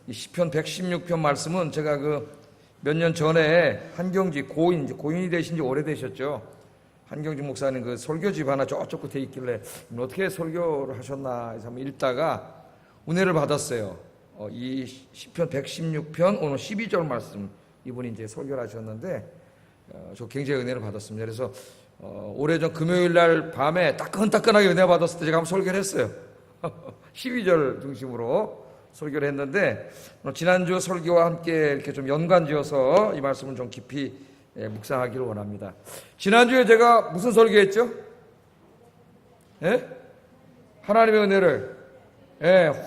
이 시편 116편 말씀은 제가 몇 년 전에 고인이 되신 지 오래되셨죠. 한경직 목사님 설교집 하나 저쪽 끝에 있길래 어떻게 설교를 하셨나 해서 한번 읽다가 은혜를 받았어요. 이 시편 116편 오늘 12절 말씀 이분이 이제 설교를 하셨는데 저 굉장히 은혜를 받았습니다. 그래서 오래전 금요일 날 밤에 따끈따끈하게 은혜 받았을 때 제가 한번 설교를 했어요. 12절 중심으로 설교를 했는데 지난주 설교와 함께 이렇게 좀 연관지어서 이 말씀을 좀 깊이 묵상하기를 원합니다. 지난주에 제가 무슨 설교했죠? 하나님의 은혜를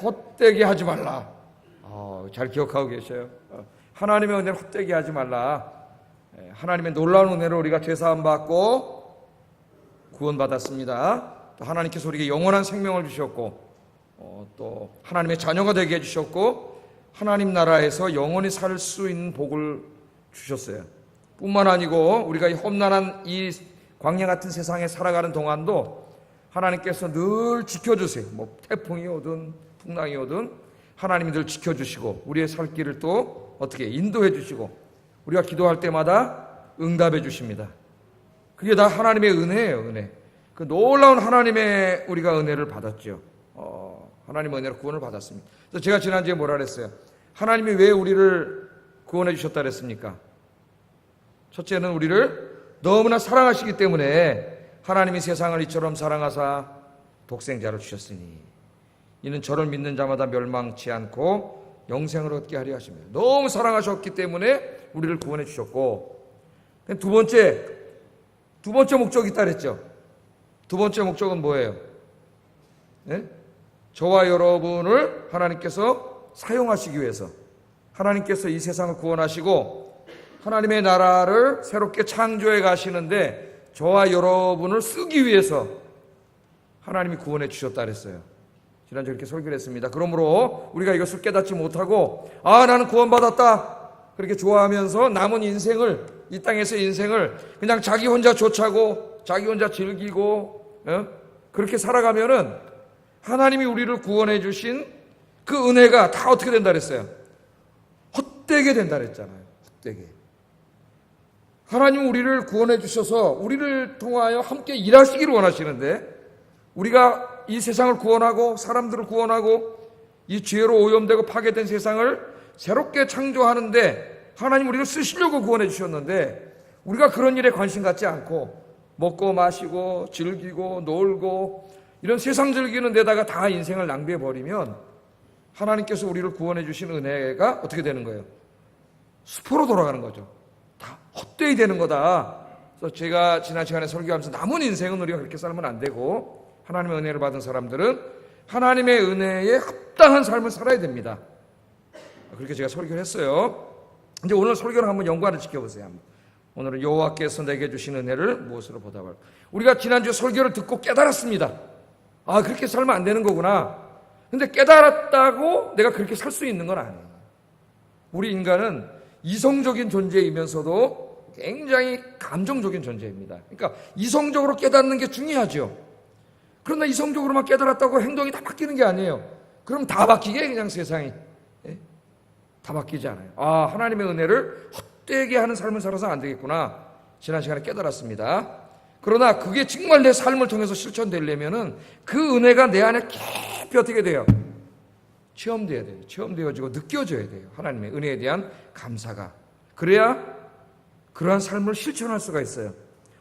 헛되게 하지 말라. 잘 기억하고 계셔요. 하나님의 은혜를 헛되게 하지 말라. 하나님의 놀라운 은혜로 우리가 죄사함 받고 구원받았습니다. 또 하나님께서 우리에게 영원한 생명을 주셨고 또 하나님의 자녀가 되게 해주셨고 하나님 나라에서 영원히 살 수 있는 복을 주셨어요. 뿐만 아니고 우리가 이 험난한 이 광야 같은 세상에 살아가는 동안도 하나님께서 늘 지켜주세요. 태풍이 오든 풍랑이 오든 하나님이 늘 지켜주시고 우리의 살 길을 또 어떻게 인도해 주시고 우리가 기도할 때마다 응답해 주십니다. 그게 다 하나님의 은혜예요. 은혜. 그 놀라운 하나님의 우리가 은혜를 받았죠. 하나님의 은혜로 구원을 받았습니다. 그래서 제가 지난주에 뭐라 그랬어요? 하나님이 왜 우리를 구원해 주셨다 그랬습니까? 첫째는 우리를 너무나 사랑하시기 때문에 하나님이 세상을 이처럼 사랑하사 독생자를 주셨으니 이는 저를 믿는 자마다 멸망치 않고 영생을 얻게 하려 하십니다. 너무 사랑하셨기 때문에 우리를 구원해 주셨고 두 번째 목적이 있다 그랬죠. 두 번째 목적은 뭐예요? 저와 여러분을 하나님께서 사용하시기 위해서 하나님께서 이 세상을 구원하시고 하나님의 나라를 새롭게 창조해 가시는데 저와 여러분을 쓰기 위해서 하나님이 구원해 주셨다 그랬어요. 지난주에 이렇게 설교를 했습니다. 그러므로 우리가 이것을 깨닫지 못하고 나는 구원받았다 그렇게 좋아하면서 남은 인생을 이 땅에서의 인생을 그냥 자기 혼자 좋자고 자기 혼자 즐기고 그렇게 살아가면은 하나님이 우리를 구원해 주신 그 은혜가 다 어떻게 된다 그랬어요? 헛되게 된다 그랬잖아요. 헛되게. 하나님은 우리를 구원해 주셔서 우리를 통하여 함께 일하시기를 원하시는데 우리가 이 세상을 구원하고 사람들을 구원하고 이 죄로 오염되고 파괴된 세상을 새롭게 창조하는데 하나님 우리를 쓰시려고 구원해 주셨는데 우리가 그런 일에 관심 갖지 않고 먹고 마시고 즐기고 놀고 이런 세상 즐기는 데다가 다 인생을 낭비해 버리면 하나님께서 우리를 구원해 주신 은혜가 어떻게 되는 거예요? 수포로 돌아가는 거죠. 다 헛되이 되는 거다. 그래서 제가 지난 시간에 설교하면서 남은 인생은 우리가 그렇게 살면 안 되고 하나님의 은혜를 받은 사람들은 하나님의 은혜에 합당한 삶을 살아야 됩니다. 그렇게 제가 설교를 했어요. 이제 오늘 설교를 한번 연관을 지켜보세요. 오늘은 여호와께서 내게 주신 은혜를 무엇으로 보답할까? 우리가 지난주 설교를 듣고 깨달았습니다. 그렇게 살면 안 되는 거구나. 근데 깨달았다고 내가 그렇게 살 수 있는 건 아니에요. 우리 인간은 이성적인 존재이면서도 굉장히 감정적인 존재입니다. 그러니까 이성적으로 깨닫는 게 중요하죠. 그러나 이성적으로만 깨달았다고 행동이 다 바뀌는 게 아니에요. 그럼 다 바뀌게 그냥 세상이. 다 바뀌지 않아요. 하나님의 은혜를 헛되게 하는 삶을 살아서 안 되겠구나. 지난 시간에 깨달았습니다. 그러나 그게 정말 내 삶을 통해서 실천되려면은 그 은혜가 내 안에 깊이 어떻게 돼요? 체험돼야 돼요. 체험되어지고 느껴져야 돼요. 하나님의 은혜에 대한 감사가. 그래야 그러한 삶을 실천할 수가 있어요.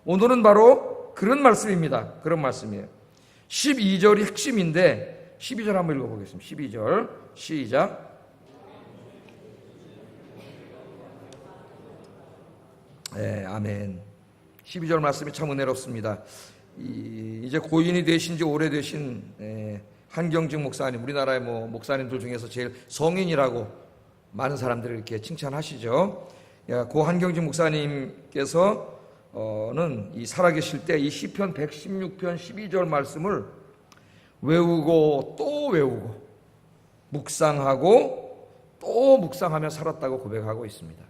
오늘은 바로 그런 말씀입니다. 그런 말씀이에요. 12절이 핵심인데 12절 한번 읽어보겠습니다. 12절 시작. 아멘. 12절 말씀이 참 은혜롭습니다. 이제 고인이 되신 지 오래되신 한경직 목사님, 우리나라의 목사님들 중에서 제일 성인이라고 많은 사람들이 이렇게 칭찬하시죠. 고 한경직 목사님께서는 이 살아계실 때 이 시편 116편 12절 말씀을 외우고 또 외우고 묵상하고 또 묵상하며 살았다고 고백하고 있습니다.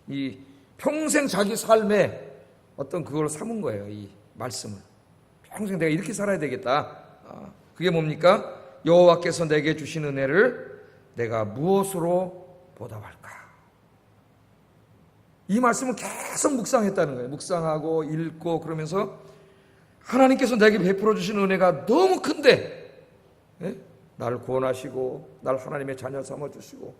이 평생 자기 삶에 어떤 그걸 삼은 거예요. 이 말씀을 평생 내가 이렇게 살아야 되겠다. 그게 뭡니까? 여호와께서 내게 주신 은혜를 내가 무엇으로 보답할까? 이 말씀을 계속 묵상했다는 거예요. 묵상하고 읽고 그러면서 하나님께서 내게 베풀어 주신 은혜가 너무 큰데, 나를 구원하시고 날 하나님의 자녀 삼아 주시고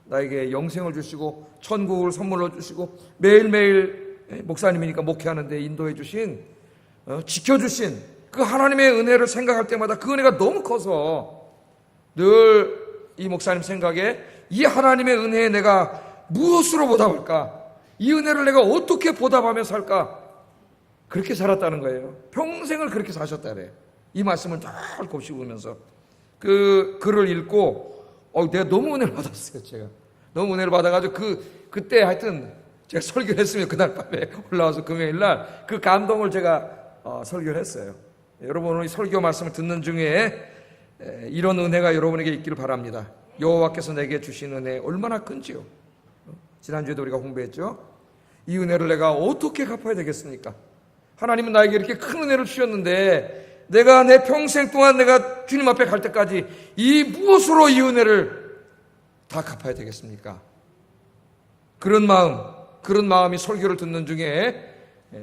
나에게 영생을 주시고 천국을 선물로 주시고 매일매일 목사님이니까 목회하는데 인도해 주신, 지켜주신 그 하나님의 은혜를 생각할 때마다 그 은혜가 너무 커서 늘 이 목사님 생각에 이 하나님의 은혜에 내가 무엇으로 보답할까? 이 은혜를 내가 어떻게 보답하며 살까? 그렇게 살았다는 거예요. 평생을 그렇게 사셨다 그래요. 이 말씀을 잘 곱씹으면서 그 글을 읽고 내가 너무 은혜를 받았어요. 제가 너무 은혜를 받아가지고 그때 하여튼 제가 설교를 했으면 그날 밤에 올라와서 금요일날 그 감동을 제가 설교를 했어요. 여러분 오늘 이 설교 말씀을 듣는 중에 이런 은혜가 여러분에게 있기를 바랍니다. 여호와께서 내게 주신 은혜 얼마나 큰지요. 지난주에도 우리가 공부했죠. 이 은혜를 내가 어떻게 갚아야 되겠습니까? 하나님은 나에게 이렇게 큰 은혜를 주셨는데 내가 내 평생 동안 내가 주님 앞에 갈 때까지 이 무엇으로 이 은혜를 다 갚아야 되겠습니까? 그런 마음이 설교를 듣는 중에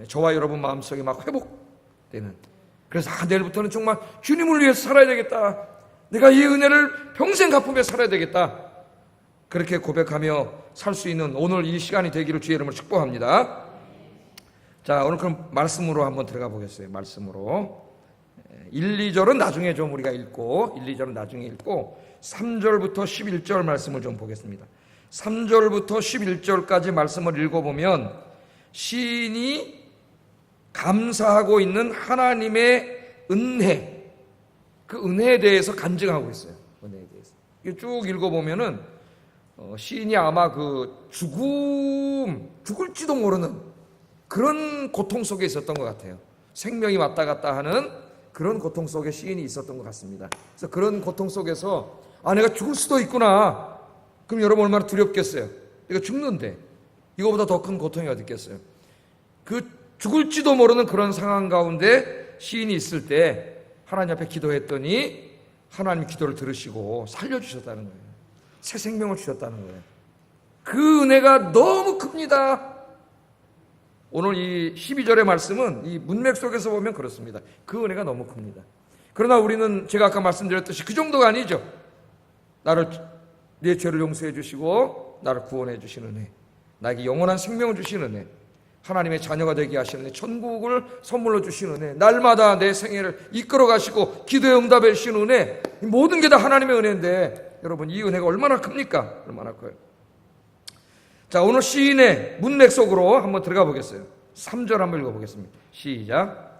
저와 여러분 마음속에 막 회복되는, 그래서 내일부터는 정말 주님을 위해서 살아야 되겠다. 내가 이 은혜를 평생 갚으며 살아야 되겠다. 그렇게 고백하며 살 수 있는 오늘 이 시간이 되기를 주의 이름으로 축복합니다. 자, 오늘 그럼 말씀으로 한번 들어가 보겠어요. 말씀으로 1, 2절은 나중에 좀 우리가 읽고 1, 2절은 나중에 읽고 3절부터 11절 말씀을 좀 보겠습니다. 3절부터 11절까지 말씀을 읽어보면 시인이 감사하고 있는 하나님의 은혜, 그 은혜에 대해서 간증하고 있어요. 은혜에 대해서. 쭉 읽어보면은 시인이 아마 그 죽을지도 모르는 그런 고통 속에 있었던 것 같아요. 생명이 왔다 갔다 하는 그런 고통 속에 시인이 있었던 것 같습니다. 그래서 그런 고통 속에서 내가 죽을 수도 있구나. 그럼 여러분 얼마나 두렵겠어요. 내가 죽는데 이거보다 더 큰 고통이 어디 있겠어요. 그 죽을지도 모르는 그런 상황 가운데 시인이 있을 때 하나님 앞에 기도했더니 하나님 기도를 들으시고 살려주셨다는 거예요. 새 생명을 주셨다는 거예요. 그 은혜가 너무 큽니다. 오늘 이 12절의 말씀은 이 문맥 속에서 보면 그렇습니다. 그 은혜가 너무 큽니다. 그러나 우리는 제가 아까 말씀드렸듯이 그 정도가 아니죠. 내 죄를 용서해 주시고 나를 구원해 주시는 은혜, 나에게 영원한 생명을 주시는 은혜, 하나님의 자녀가 되게 하시는 은혜, 천국을 선물로 주시는 은혜, 날마다 내 생애를 이끌어 가시고 기도에 응답해 주시는 은혜, 모든 게 다 하나님의 은혜인데 여러분 이 은혜가 얼마나 큽니까? 얼마나 커요. 자, 오늘 시인의 문맥 속으로 한번 들어가 보겠어요. 3절 한번 읽어보겠습니다. 시작.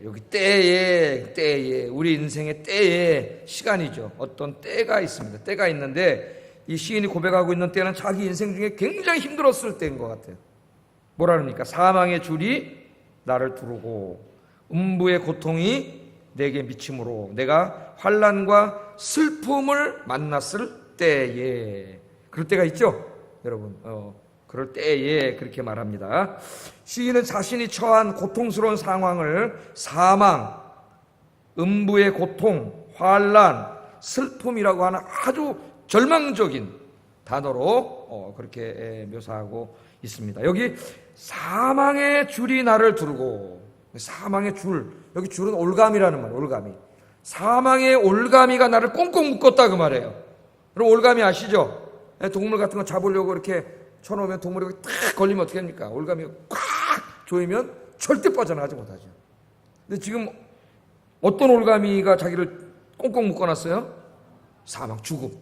여기 때에 우리 인생의 때에 시간이죠. 어떤 때가 있습니다. 때가 있는데 이 시인이 고백하고 있는 때는 자기 인생 중에 굉장히 힘들었을 때인 것 같아요. 뭐라 그럽니까? 사망의 줄이 나를 두르고 음부의 고통이 내게 미침으로 내가 환난과 슬픔을 만났을 때에, 그럴 때가 있죠, 여러분. 그럴 때에 그렇게 말합니다. 시인은 자신이 처한 고통스러운 상황을 사망, 음부의 고통, 환난, 슬픔이라고 하는 아주 절망적인 단어로 그렇게 묘사하고 있습니다. 여기 사망의 줄이 나를 두르고, 사망의 줄, 여기 줄은 올가미라는 말이에요. 올가미. 사망의 올가미가 나를 꽁꽁 묶었다 그 말이에요. 그럼 올가미 아시죠? 동물 같은 거 잡으려고 이렇게 쳐놓으면 동물이 딱 걸리면 어떻게 합니까? 올가미가 꽉 조이면 절대 빠져나가지 못하죠. 근데 지금 어떤 올가미가 자기를 꽁꽁 묶어놨어요? 사망, 죽음.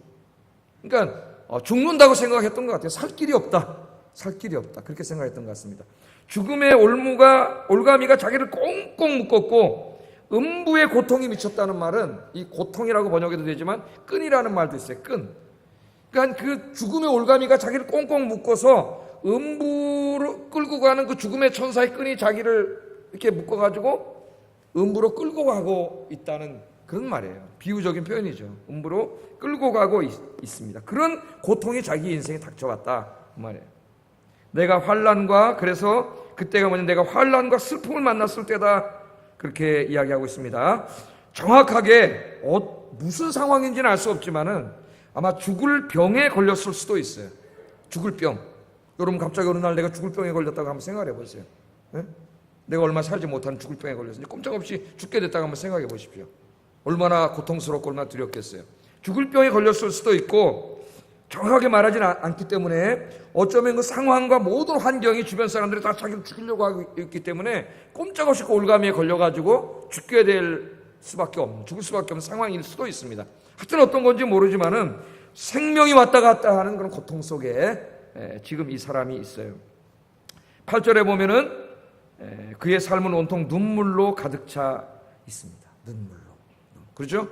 그러니까 죽는다고 생각했던 것 같아요. 살 길이 없다. 살 길이 없다. 그렇게 생각했던 것 같습니다. 죽음의 올가미가 자기를 꽁꽁 묶었고 음부의 고통이 미쳤다는 말은, 이 고통이라고 번역해도 되지만 끈이라는 말도 있어요. 끈. 그러니까 그 죽음의 올가미가 자기를 꽁꽁 묶어서 음부로 끌고 가는 그 죽음의 천사의 끈이 자기를 이렇게 묶어가지고 음부로 끌고 가고 있다는 그런 말이에요. 비유적인 표현이죠. 음부로 끌고 가고 있습니다. 그런 고통이 자기 인생에 닥쳐왔다 그 말이에요. 내가 환난과, 그래서 그때가 뭐냐, 내가 환난과 슬픔을 만났을 때다. 그렇게 이야기하고 있습니다. 정확하게 무슨 상황인지는 알 수 없지만은 아마 죽을 병에 걸렸을 수도 있어요. 죽을 병. 여러분 갑자기 어느 날 내가 죽을 병에 걸렸다고 한번 생각해 보세요. 네? 내가 얼마 살지 못하는 죽을 병에 걸렸는지 꼼짝없이 죽게 됐다고 한번 생각해 보십시오. 얼마나 고통스럽고 얼마나 두렵겠어요. 죽을 병에 걸렸을 수도 있고 정확하게 말하지는 않기 때문에 어쩌면 그 상황과 모든 환경이 주변 사람들이 다 자기를 죽이려고 하고 있기 때문에 꼼짝없이 그 올가미에 걸려가지고 죽게 될 수밖에 없는, 죽을 수밖에 없는 상황일 수도 있습니다. 하여튼 어떤 건지 모르지만은 생명이 왔다 갔다 하는 그런 고통 속에 지금 이 사람이 있어요. 8절에 보면은 그의 삶은 온통 눈물로 가득 차 있습니다. 눈물로. 그렇죠?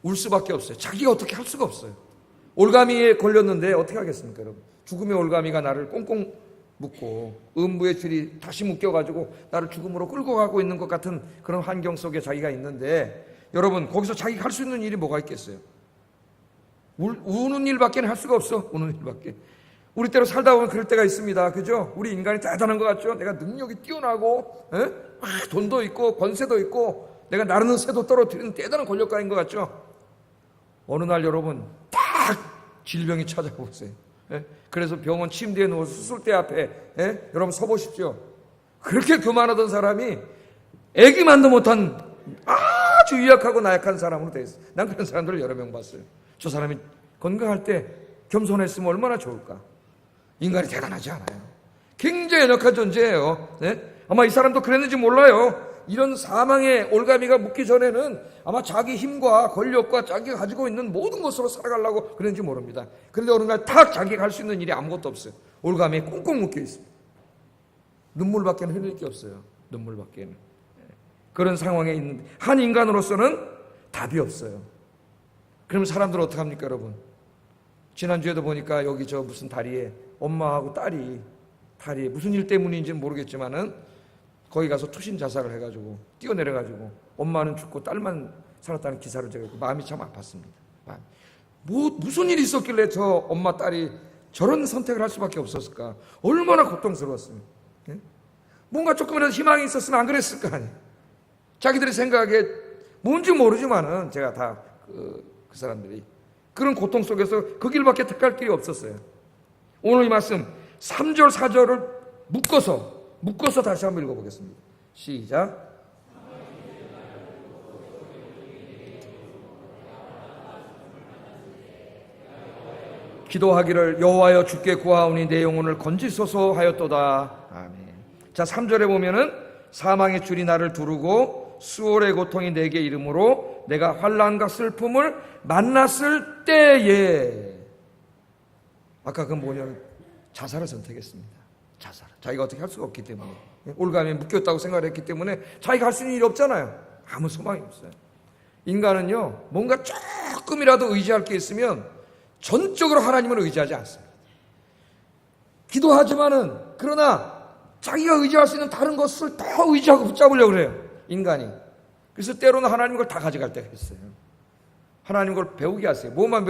울 수밖에 없어요. 자기가 어떻게 할 수가 없어요. 올가미에 걸렸는데 어떻게 하겠습니까, 여러분? 죽음의 올가미가 나를 꽁꽁 묶고 음부의 줄이 다시 묶여가지고 나를 죽음으로 끌고 가고 있는 것 같은 그런 환경 속에 자기가 있는데, 여러분 거기서 자기가 할 수 있는 일이 뭐가 있겠어요? 우는 일밖에 할 수가 없어. 우는 일밖에. 우리 때로 살다 보면 그럴 때가 있습니다. 그죠? 우리 인간이 대단한 것 같죠? 내가 능력이 뛰어나고 돈도 있고 권세도 있고 내가 나르는 새도 떨어뜨리는 대단한 권력가인 것 같죠? 어느 날 여러분 딱 질병이 찾아오세요. 그래서 병원 침대에 누워서 수술대 앞에 여러분 서보십시오. 그렇게 교만하던 사람이 애기만도 못한 아주 유약하고 나약한 사람으로 돼 있어요. 난 그런 사람들을 여러 명 봤어요. 저 사람이 건강할 때 겸손했으면 얼마나 좋을까. 인간이 대단하지 않아요. 굉장히 연약한 존재예요. 아마 이 사람도 그랬는지 몰라요. 이런 사망의 올가미가 묻기 전에는 아마 자기 힘과 권력과 자기가 가지고 있는 모든 것으로 살아가려고 그랬는지 모릅니다. 그런데 어느 날 탁 자기가 할 수 있는 일이 아무것도 없어요. 올가미에 꽁꽁 묶여 있습니다. 눈물밖에 흘릴 게 없어요. 눈물밖에는. 그런 상황에 있는 한 인간으로서는 답이 없어요. 그러면 사람들은 어떻게 합니까, 여러분? 지난주에도 보니까 여기 저 무슨 다리에 엄마하고 딸이 무슨 일 때문인지는 모르겠지만은 거기 가서 투신 자살을 해가지고 뛰어내려가지고 엄마는 죽고 딸만 살았다는 기사를 제가 마음이 참 아팠습니다. 무슨 일이 있었길래 저 엄마 딸이 저런 선택을 할 수밖에 없었을까? 얼마나 고통스러웠습니까? 뭔가 조금이라도 희망이 있었으면 안 그랬을 거 아니에요. 자기들의 생각에 뭔지 모르지만은 제가 다 그 사람들이 그런 고통 속에서 그 길밖에 택할 길이 없었어요. 오늘 이 말씀 3절 4절을 묶어서 다시 한번 읽어보겠습니다. 시작. 기도하기를 여호와여 주께 구하오니 내 영혼을 건지소서 하였도다. 아멘. 자, 3절에 보면은 사망의 줄이 나를 두르고 수월의 고통이 내게 이르므로 내가 환난과 슬픔을 만났을 때에, 아까 그 뭐냐면 자살을 선택했습니다. 자살. 자기가 어떻게 할 수가 없기 때문에, 올가미에 묶였다고 생각을 했기 때문에 자기가 할 수 있는 일이 없잖아요. 아무 소망이 없어요. 인간은요, 뭔가 조금이라도 의지할 게 있으면 전적으로 하나님을 의지하지 않습니다. 기도하지만은 그러나 자기가 의지할 수 있는 다른 것을 더 의지하고 붙잡으려고 그래요, 인간이. 그래서 때로는 하나님 걸 다 가져갈 때가 있어요. 하나님 걸 배우게 하세요. 뭘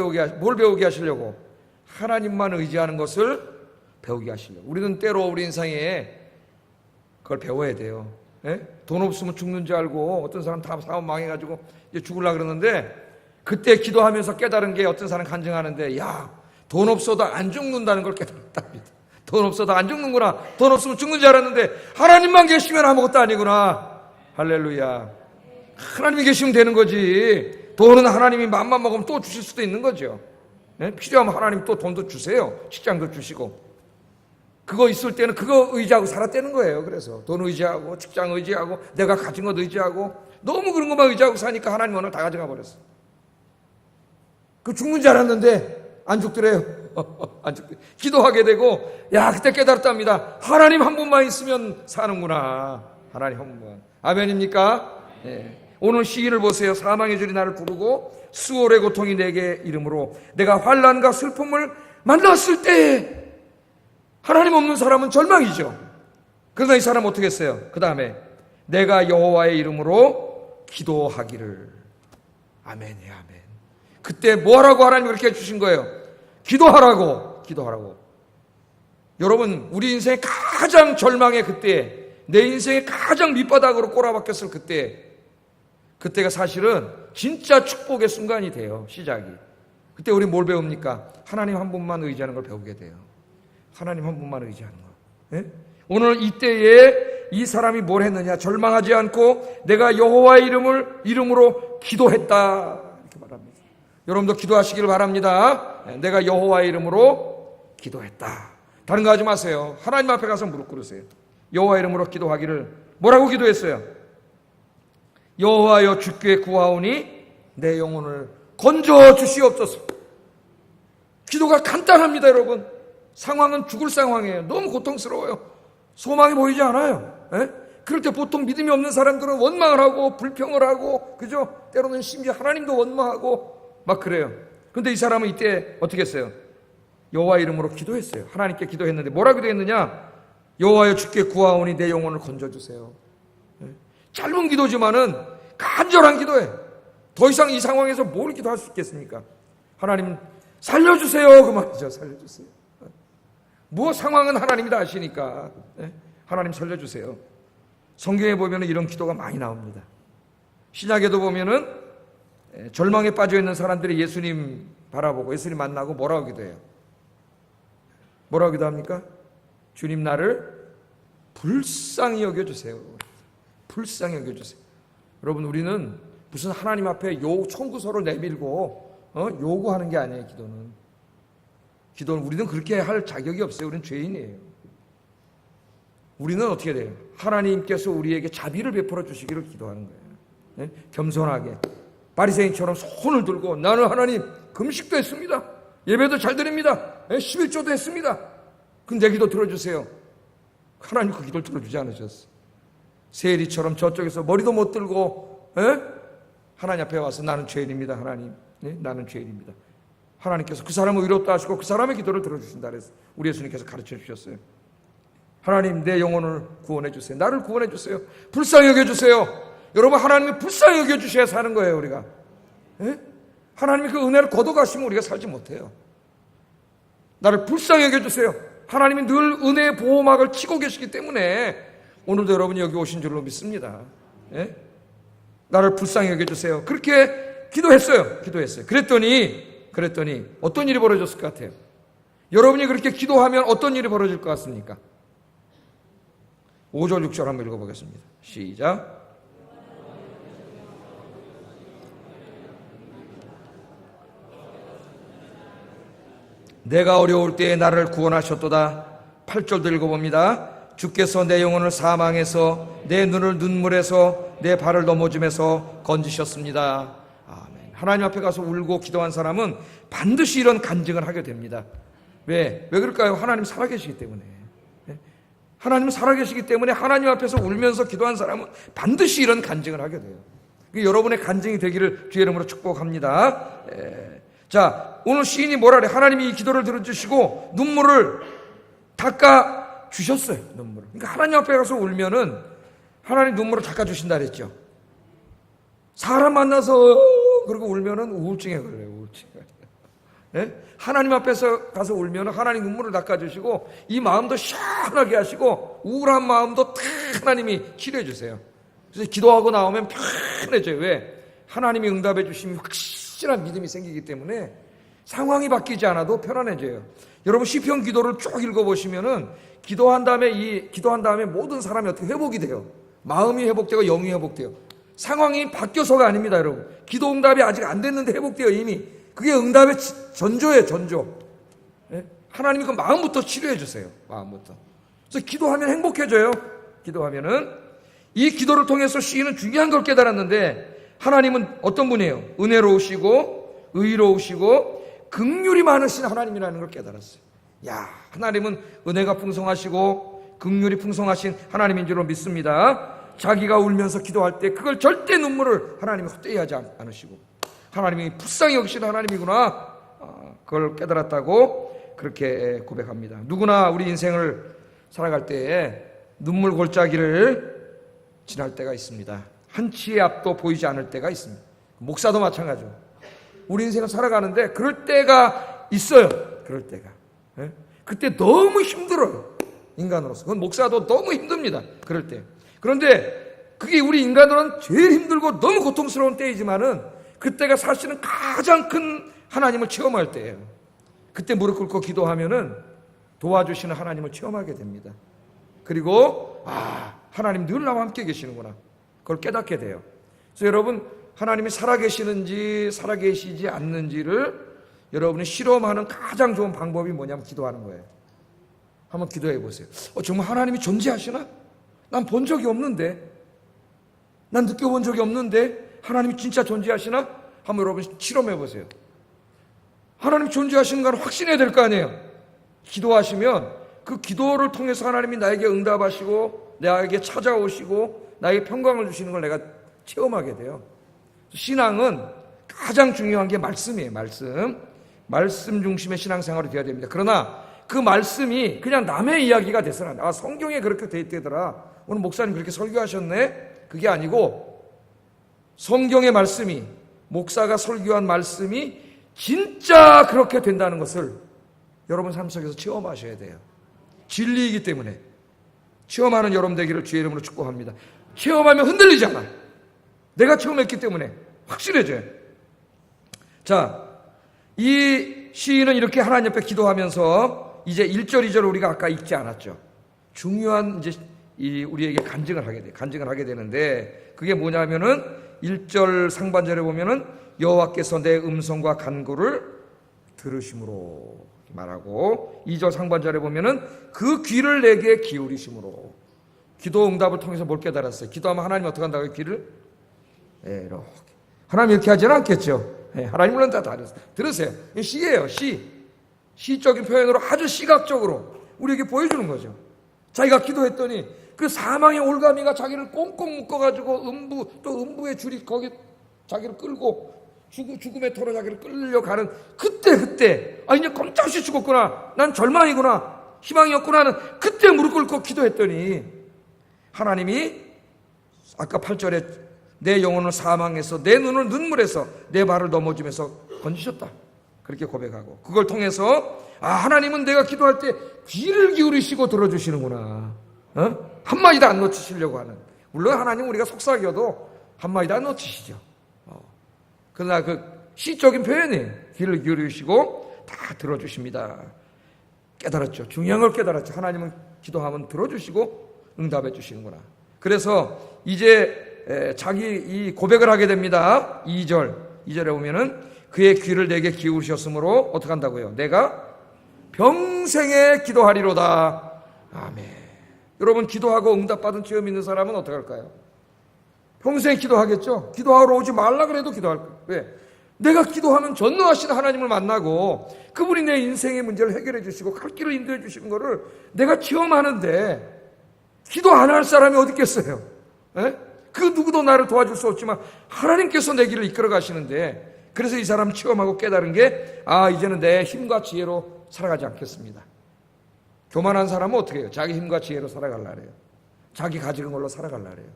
배우게 하시려고? 하나님만 의지하는 것을 배우게 하시려고. 우리는 때로 우리 인생에 그걸 배워야 돼요. 돈 없으면 죽는 줄 알고 어떤 사람 다 사업 망해가지고 이제 죽으려고 그러는데, 그때 기도하면서 깨달은 게, 어떤 사람 간증하는데, 야, 돈 없어도 안 죽는다는 걸 깨달았답니다. 돈 없어도 안 죽는구나. 돈 없으면 죽는 줄 알았는데 하나님만 계시면 아무것도 아니구나. 할렐루야. 하나님이 계시면 되는 거지. 돈은 하나님이 맘만 먹으면 또 주실 수도 있는 거죠. 필요하면 하나님 또 돈도 주세요. 직장도 주시고. 그거 있을 때는 그거 의지하고 살았다는 거예요. 그래서 돈 의지하고 직장 의지하고 내가 가진 것 의지하고 너무 그런 것만 의지하고 사니까 하나님 오늘 다 가져가 버렸어. 그 죽는 줄 알았는데 안 죽더래요. 안 죽더래. 기도하게 되고, 야, 그때 깨달았답니다. 하나님 한 분만 있으면 사는구나. 하나님 한 분만. 아멘입니까? 네. 오늘 시인을 보세요. 사망의 줄이 나를 부르고 수월의 고통이 내게 이름으로 내가 환난과 슬픔을 만났을 때, 하나님 없는 사람은 절망이죠. 그러나 이 사람은 어떻게 했어요? 그 다음에 내가 여호와의 이름으로 기도하기를. 아멘이야, 아멘. 그때 뭐 하라고 하나님 그렇게 해주신 거예요? 기도하라고. 여러분, 우리 인생의 가장 절망의 그때 내 인생의 가장 밑바닥으로 꼬라박혔을 그때가 사실은 진짜 축복의 순간이 돼요. 시작이. 그때 우리 뭘 배웁니까? 하나님 한 분만 의지하는 걸 배우게 돼요. 하나님 한 분만 의지하는 거. 예? 오늘 이때에 이 사람이 뭘 했느냐? 절망하지 않고 내가 여호와의 이름으로 기도했다. 이렇게 말합니다. 여러분도 기도하시기를 바랍니다. 내가 여호와의 이름으로 기도했다. 다른 거 하지 마세요. 하나님 앞에 가서 무릎 꿇으세요. 여호와의 이름으로 기도하기를 뭐라고 기도했어요? 여호와여 주께 구하오니 내 영혼을 건져 주시옵소서. 기도가 간단합니다, 여러분. 상황은 죽을 상황이에요. 너무 고통스러워요. 소망이 보이지 않아요. 에? 그럴 때 보통 믿음이 없는 사람들은 원망을 하고 불평을 하고, 그죠? 때로는 심지어 하나님도 원망하고 막 그래요. 근데 이 사람은 이때 어떻게 했어요? 여호와 이름으로 기도했어요. 하나님께 기도했는데 뭐라고 기도했느냐? 여호와여 주께 구하오니 내 영혼을 건져주세요. 짧은 기도지만은 간절한 기도예요. 더 이상 이 상황에서 뭘 기도할 수 있겠습니까? 하나님 살려주세요. 그 말이죠. 살려주세요. 뭐 상황은 하나님이 다 아시니까 하나님 살려주세요. 성경에 보면 이런 기도가 많이 나옵니다. 신약에도 보면은 절망에 빠져있는 사람들이 예수님 바라보고 예수님 만나고 뭐라고 기도해요? 뭐라고 기도합니까? 주님 나를 불쌍히 여겨주세요. 불쌍히 여겨주세요. 여러분 우리는 무슨 하나님 앞에 청구서를 내밀고 요구하는 게 아니에요. 기도는 우리는 그렇게 할 자격이 없어요. 우리는 죄인이에요. 우리는 어떻게 돼요? 하나님께서 우리에게 자비를 베풀어 주시기를 기도하는 거예요. 겸손하게 바리새인처럼 손을 들고 나는 하나님 금식도 했습니다. 예배도 잘 드립니다. 11조도 했습니다. 근데 내 기도 들어주세요. 하나님 그 기도를 들어주지 않으셨어. 세리처럼 저쪽에서 머리도 못 들고 하나님 앞에 와서 나는 죄인입니다. 하나님 나는 죄인입니다. 하나님께서 그 사람을 의롭다 하시고 그 사람의 기도를 들어주신다 그래서 우리 예수님께서 가르쳐 주셨어요. 하나님 내 영혼을 구원해 주세요. 나를 구원해 주세요. 불쌍히 여겨주세요. 여러분 하나님이 불쌍히 여겨주셔야 사는 거예요. 우리가 하나님이 그 은혜를 거둬가시면 우리가 살지 못해요. 나를 불쌍히 여겨주세요. 하나님이 늘 은혜의 보호막을 치고 계시기 때문에 오늘도 여러분이 여기 오신 줄로 믿습니다. 나를 불쌍히 여겨주세요. 그렇게 기도했어요. 그랬더니 어떤 일이 벌어졌을 것 같아요? 여러분이 그렇게 기도하면 어떤 일이 벌어질 것 같습니까? 5절 6절 한번 읽어보겠습니다. 시작. 내가 어려울 때에 나를 구원하셨도다. 8절도 읽어봅니다. 주께서 내 영혼을 사망에서 내 눈을 눈물에서 내 발을 넘어짐에서 건지셨습니다. 아멘. 하나님 앞에 가서 울고 기도한 사람은 반드시 이런 간증을 하게 됩니다. 왜 그럴까요? 하나님 살아계시기 때문에. 하나님은 살아계시기 때문에 하나님 앞에서 울면서 기도한 사람은 반드시 이런 간증을 하게 돼요. 여러분의 간증이 되기를 주의 이름으로 축복합니다. 자, 오늘 시인이 뭐라 그래? 하나님이 이 기도를 들어주시고 눈물을 닦아 주셨어요. 눈물을. 그러니까 하나님 앞에 가서 울면은 하나님 눈물을 닦아 주신다 그랬죠. 사람 만나서 그러고 울면은 우울증에 걸려요. 하나님 앞에서 가서 울면은 하나님 눈물을 닦아 주시고 이 마음도 시원하게 하시고 우울한 마음도 다 하나님이 치료해 주세요. 그래서 기도하고 나오면 편해져요. 왜? 하나님이 응답해 주시면 확실한 믿음이 생기기 때문에 상황이 바뀌지 않아도 편안해져요. 여러분 시편 기도를 쭉 읽어보시면은 기도한 다음에 모든 사람이 어떻게 회복이 돼요. 마음이 회복되고 영이 회복돼요. 상황이 바뀌어서가 아닙니다, 여러분. 기도 응답이 아직 안 됐는데 회복돼요, 이미. 그게 응답의 전조예요, 전조. 하나님이 그 마음부터 치료해 주세요. 마음부터. 그래서 기도하면 행복해져요. 기도하면은 이 기도를 통해서 시인은 중요한 걸 깨달았는데 하나님은 어떤 분이에요? 은혜로우시고 의로우시고 긍휼이 많으신 하나님이라는 걸 깨달았어요. 야, 하나님은 은혜가 풍성하시고 긍휼이 풍성하신 하나님인 줄로 믿습니다. 자기가 울면서 기도할 때 그걸 절대 눈물을 하나님이 헛되이 하지 않으시고 하나님이 불쌍히 여기시는 하나님이구나, 그걸 깨달았다고 그렇게 고백합니다. 누구나 우리 인생을 살아갈 때에 눈물 골짜기를 지날 때가 있습니다. 한치의 앞도 보이지 않을 때가 있습니다. 목사도 마찬가지고 우리 인생을 살아가는데 그럴 때가 있어요. 그럴 때가. 그때 너무 힘들어요. 인간으로서. 그건 목사도 너무 힘듭니다. 그럴 때. 그런데 그게 우리 인간으로는 제일 힘들고 너무 고통스러운 때이지만은 그때가 사실은 가장 큰 하나님을 체험할 때예요. 그때 무릎 꿇고 기도하면은 도와주시는 하나님을 체험하게 됩니다. 그리고 하나님 늘 나와 함께 계시는구나. 그걸 깨닫게 돼요. 그래서 여러분, 하나님이 살아계시는지 살아계시지 않는지를 여러분이 실험하는 가장 좋은 방법이 뭐냐면 기도하는 거예요. 한번 기도해 보세요. 정말 하나님이 존재하시나? 난 본 적이 없는데, 난 느껴본 적이 없는데 하나님이 진짜 존재하시나? 한번 여러분 실험해 보세요. 하나님이 존재하시는 걸 확신해야 될 거 아니에요. 기도하시면 그 기도를 통해서 하나님이 나에게 응답하시고 나에게 찾아오시고 나에게 평강을 주시는 걸 내가 체험하게 돼요. 신앙은 가장 중요한 게 말씀이에요. 말씀 중심의 신앙생활이 되어야 됩니다. 그러나 그 말씀이 그냥 남의 이야기가 돼서는 안 돼. 성경에 그렇게 돼 있대더라, 오늘 목사님 그렇게 설교하셨네, 그게 아니고 성경의 말씀이, 목사가 설교한 말씀이 진짜 그렇게 된다는 것을 여러분 삶 속에서 체험하셔야 돼요. 진리이기 때문에 체험하는 여러분 되기를 주의 이름으로 축복합니다. 체험하면 흔들리지 않아. 내가 체험했기 때문에 확실해져요. 자, 이 시인은 이렇게 하나님 옆에 기도하면서 이제 1절, 2절을 우리가 아까 읽지 않았죠. 중요한 이제 우리에게 간증을 하게 되는데 그게 뭐냐면은 1절 상반절에 보면은 여호와께서 내 음성과 간구를 들으심으로 말하고 2절 상반절에 보면은 그 귀를 내게 기울이심으로. 기도 응답을 통해서 뭘 깨달았어요? 기도하면 하나님이 어떻게 한다고요? 귀를? 이렇게. 하나님 이렇게 하지는 않겠죠. 하나님 물론 다 들으세요. 시예요, 시적인 표현으로 아주 시각적으로 우리에게 보여주는 거죠. 자기가 기도했더니 그 사망의 올가미가 자기를 꽁꽁 묶어가지고 음부의 줄이 거기 자기를 끌고 죽음의 터로 자기를 끌려가는 그때 이제 꼼짝없이 죽었구나, 난 절망이구나, 희망이 없구나 하는 그때 무릎 꿇고 기도했더니 하나님이 아까 8절에 내 영혼을 사망해서 내 눈을 눈물에서 내 발을 넘어지면서 건지셨다, 그렇게 고백하고 그걸 통해서 하나님은 내가 기도할 때 귀를 기울이시고 들어주시는구나, 한마디도 안 놓치시려고 하는. 물론 하나님 우리가 속삭여도 한마디도 안 놓치시죠. 그러나 그 시적인 표현이에요. 귀를 기울이시고 다 들어주십니다. 깨달았죠. 중요한 걸 깨달았죠. 하나님은 기도하면 들어주시고 응답해 주시는구나. 그래서 이제 자기 이 고백을 하게 됩니다. 2절에 보면은 그의 귀를 내게 기울이셨으므로 어떻게 한다고요? 내가 평생에 기도하리로다. 아멘. 여러분, 기도하고 응답받은 체험 있는 사람은 어떻게 할까요? 평생 기도하겠죠? 기도하러 오지 말라 그래도 기도할 거예요. 왜? 내가 기도하면 전능하신 하나님을 만나고 그분이 내 인생의 문제를 해결해 주시고 갈 길을 인도해 주시는 거를 내가 체험하는데 기도 안 할 사람이 어디 있겠어요? 그 누구도 나를 도와줄 수 없지만 하나님께서 내 길을 이끌어 가시는데, 그래서 이 사람 체험하고 깨달은 게 이제는 내 힘과 지혜로 살아가지 않겠습니다. 교만한 사람은 어떻게 해요? 자기 힘과 지혜로 살아갈라 그래요. 자기 가진 걸로 살아갈라 그래요.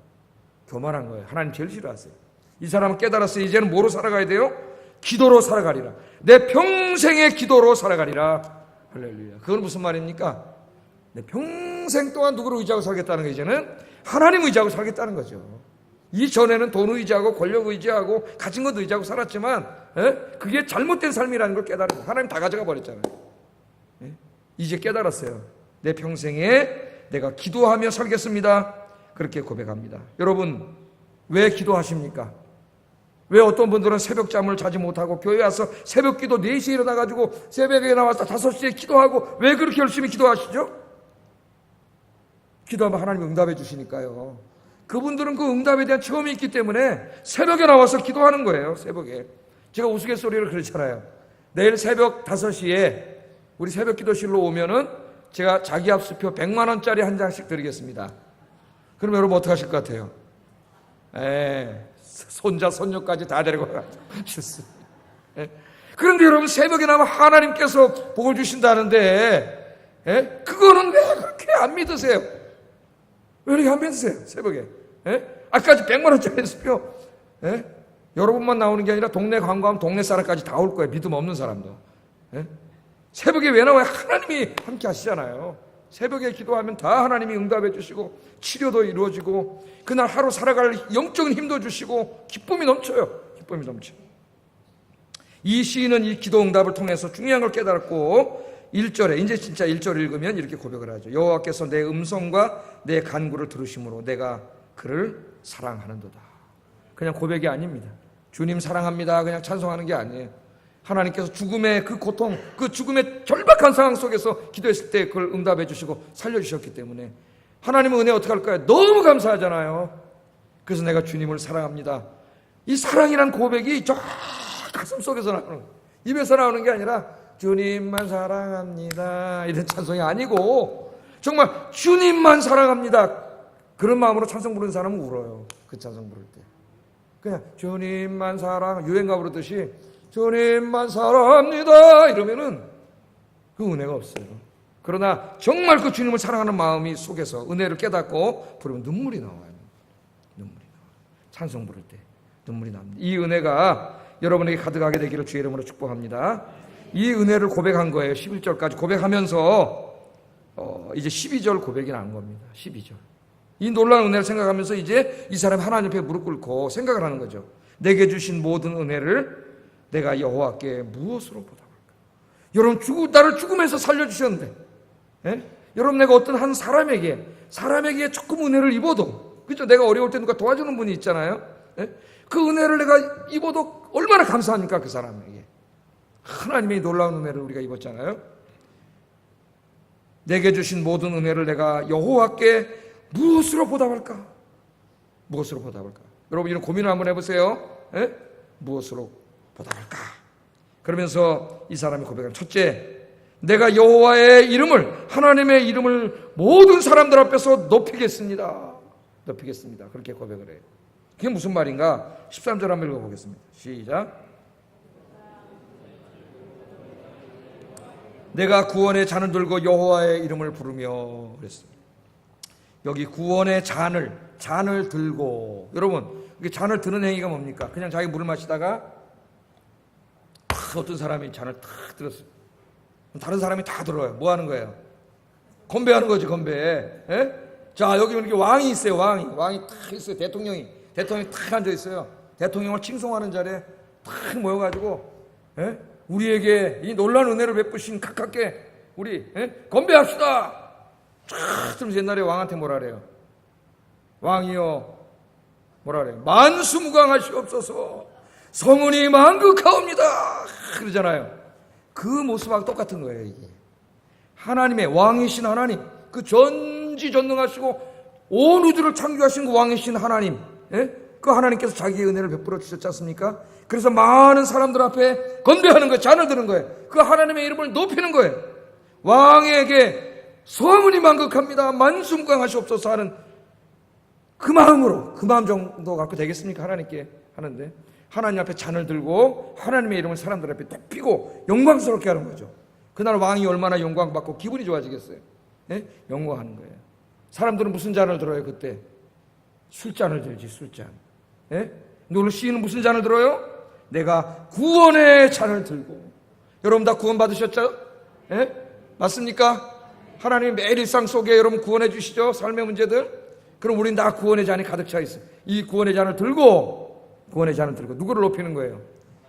교만한 거예요. 하나님 제일 싫어하세요. 이 사람은 깨달았어요. 이제는 뭐로 살아가야 돼요? 기도로 살아가리라. 내 평생의 기도로 살아가리라. 할렐루야. 그건 무슨 말입니까? 내 평생 동안 누구를 의지하고 살겠다는 거, 이제는 하나님 의지하고 살겠다는 거죠. 이전에는 돈 의지하고 권력 의지하고 가진 것 의지하고 살았지만 그게 잘못된 삶이라는 걸 깨달은 거예요. 하나님 다 가져가 버렸잖아요. 이제 깨달았어요. 내 평생에 내가 기도하며 살겠습니다. 그렇게 고백합니다. 여러분, 왜 기도하십니까? 왜 어떤 분들은 새벽잠을 자지 못하고 교회 와서 새벽 기도 4시에 일어나가지고 새벽에 나와서 5시에 기도하고 왜 그렇게 열심히 기도하시죠? 기도하면 하나님이 응답해 주시니까요. 그분들은 그 응답에 대한 체험이 있기 때문에 새벽에 나와서 기도하는 거예요. 새벽에. 제가 우스갯소리를 그랬잖아요. 내일 새벽 5시에 우리 새벽 기도실로 오면은 제가 자기 합수표 100만 원짜리 한 장씩 드리겠습니다. 그럼 여러분 어떻게 하실 것 같아요? 손자, 손녀까지 다 데리고 가셨어요. 그런데 여러분, 새벽에 나면 하나님께서 복을 주신다는데, 그거는 왜 그렇게 안 믿으세요? 왜 이렇게 안 믿으세요? 새벽에. 아까지 100만 원짜리 수표. 여러분만 나오는 게 아니라 동네 관광하면 동네 사람까지 다 올 거예요. 믿음 없는 사람도. 새벽에 왜 나와요? 하나님이 함께 하시잖아요. 새벽에 기도하면 다 하나님이 응답해 주시고 치료도 이루어지고 그날 하루 살아갈 영적인 힘도 주시고 기쁨이 넘쳐요. 기쁨이 넘쳐. 이 시인은 이 기도 응답을 통해서 중요한 걸 깨달았고 1절에 이제 진짜 1절 읽으면 이렇게 고백을 하죠. 여호와께서 내 음성과 내 간구를 들으심으로 내가 그를 사랑하는도다. 그냥 고백이 아닙니다. 주님 사랑합니다 그냥 찬송하는 게 아니에요. 하나님께서 죽음의 그 고통, 그 죽음의 절박한 상황 속에서 기도했을 때 그걸 응답해 주시고 살려주셨기 때문에 하나님의 은혜 어떻게 할까요? 너무 감사하잖아요. 그래서 내가 주님을 사랑합니다. 이 사랑이란 고백이 저 가슴 속에서 나오는 거예요. 입에서 나오는 게 아니라 주님만 사랑합니다 이런 찬송이 아니고 정말 주님만 사랑합니다 그런 마음으로 찬송 부르는 사람은 울어요. 그 찬송 부를 때 그냥 주님만 사랑 유행가 부르듯이 주님만 사랑합니다 이러면은 그 은혜가 없어요. 그러나 정말 그 주님을 사랑하는 마음이 속에서 은혜를 깨닫고 부르면 눈물이 나와요. 눈물이 나와요. 찬송 부를 때 눈물이 납니다. 이 은혜가 여러분에게 가득하게 되기를 주의 이름으로 축복합니다. 이 은혜를 고백한 거예요. 11절까지 고백하면서 이제 12절 고백이 난 겁니다. 12절. 이 놀라운 은혜를 생각하면서 이제 이 사람이 하나님 앞에 무릎 꿇고 생각을 하는 거죠. 내게 주신 모든 은혜를 내가 여호와께 무엇으로 보답할까? 여러분 나를 죽음에서 살려주셨는데 여러분 내가 어떤 한 사람에게 조금 은혜를 입어도 그죠? 내가 어려울 때 누가 도와주는 분이 있잖아요. 그 은혜를 내가 입어도 얼마나 감사합니까? 그 사람에게. 하나님의 놀라운 은혜를 우리가 입었잖아요. 내게 주신 모든 은혜를 내가 여호와께 무엇으로 보답할까? 무엇으로 보답할까? 여러분 이런 고민을 한번 해보세요. 무엇으로 보답할까? 그러면서 이 사람이 고백한 첫째, 내가 여호와의 이름을 하나님의 이름을 모든 사람들 앞에서 높이겠습니다. 높이겠습니다. 그렇게 고백을 해요. 그게 무슨 말인가? 13절 한번 읽어보겠습니다. 시작. 내가 구원의 잔을 들고 여호와의 이름을 부르며 그랬습니다. 여기 구원의 잔을 들고 여러분 이게 잔을 드는 행위가 뭡니까? 그냥 자기 물을 마시다가 어떤 사람이 잔을 탁 들었어요. 다른 사람이 다 들어요. 뭐 하는 거예요? 건배하는 거지 건배. 자 여기 이렇게 왕이 있어요. 왕이 탁 있어요. 대통령이 탁 앉아 있어요. 대통령을 칭송하는 자리에 탁 모여가지고 우리에게 이 놀라운 은혜를 베푸신 가깝게 우리 건배합시다. 쫙 들으면서 옛날에 왕한테 뭐라 그래요? 왕이여 뭐라 그래요? 만수무강하시옵소서 성은이 만극하옵니다 그러잖아요. 그 모습하고 똑같은 거예요. 이게 하나님의 왕이신 하나님, 그 전지전능하시고 온 우주를 창조하신 그 왕이신 하나님, 그 하나님께서 자기의 은혜를 베풀어 주셨지 않습니까? 그래서 많은 사람들 앞에 건배하는 거예요. 잔을 드는 거예요. 그 하나님의 이름을 높이는 거예요. 왕에게 소문이 만극합니다. 만수무강하시옵소서 하는 그 마음으로, 그 마음 정도 갖고 되겠습니까? 하나님께 하는데 하나님 앞에 잔을 들고 하나님의 이름을 사람들 앞에 높이고 영광스럽게 하는 거죠. 그날 왕이 얼마나 영광받고 기분이 좋아지겠어요? 영광하는 거예요. 사람들은 무슨 잔을 들어요 그때? 술잔을 들지. 술잔. 오늘 시인은 무슨 잔을 들어요? 내가 구원의 잔을 들고. 여러분 다 구원 받으셨죠? 맞습니까? 하나님 매일 일상 속에 여러분 구원해 주시죠? 삶의 문제들. 그럼 우린 다 구원의 잔이 가득 차 있어요. 이 구원의 잔을 들고 누구를 높이는 거예요?